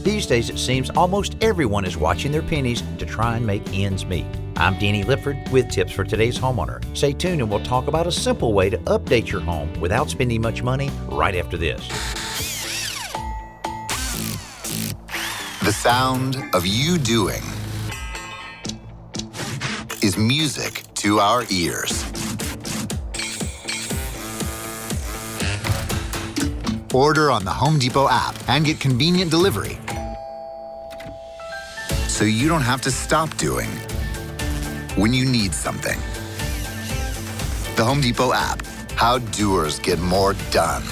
These days, it seems almost everyone is watching their pennies to try and make ends meet. I'm Danny Lipford with tips for today's homeowner. Stay tuned and we'll talk about a simple way to update your home without spending much money right after this. The sound of you doing is music to our ears. Order on the Home Depot app and get convenient delivery, so you don't have to stop doing when you need something. The Home Depot app. How doers get more done.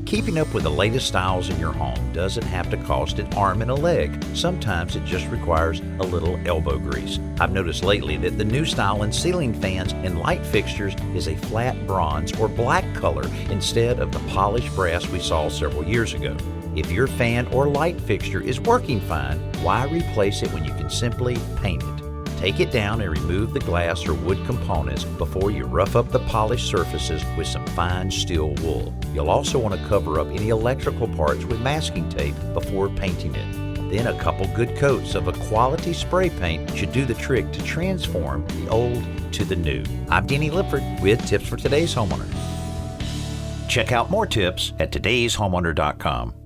Keeping up with the latest styles in your home doesn't have to cost an arm and a leg. Sometimes it just requires a little elbow grease. I've noticed lately that the new style in ceiling fans and light fixtures is a flat bronze or black color instead of the polished brass we saw several years ago. If your fan or light fixture is working fine, why replace it when you can simply paint it? Take it down and remove the glass or wood components before you rough up the polished surfaces with some fine steel wool. You'll also want to cover up any electrical parts with masking tape before painting it. Then a couple good coats of a quality spray paint should do the trick to transform the old to the new. I'm Danny Lipford with tips for today's homeowner. Check out more tips at todayshomeowner.com.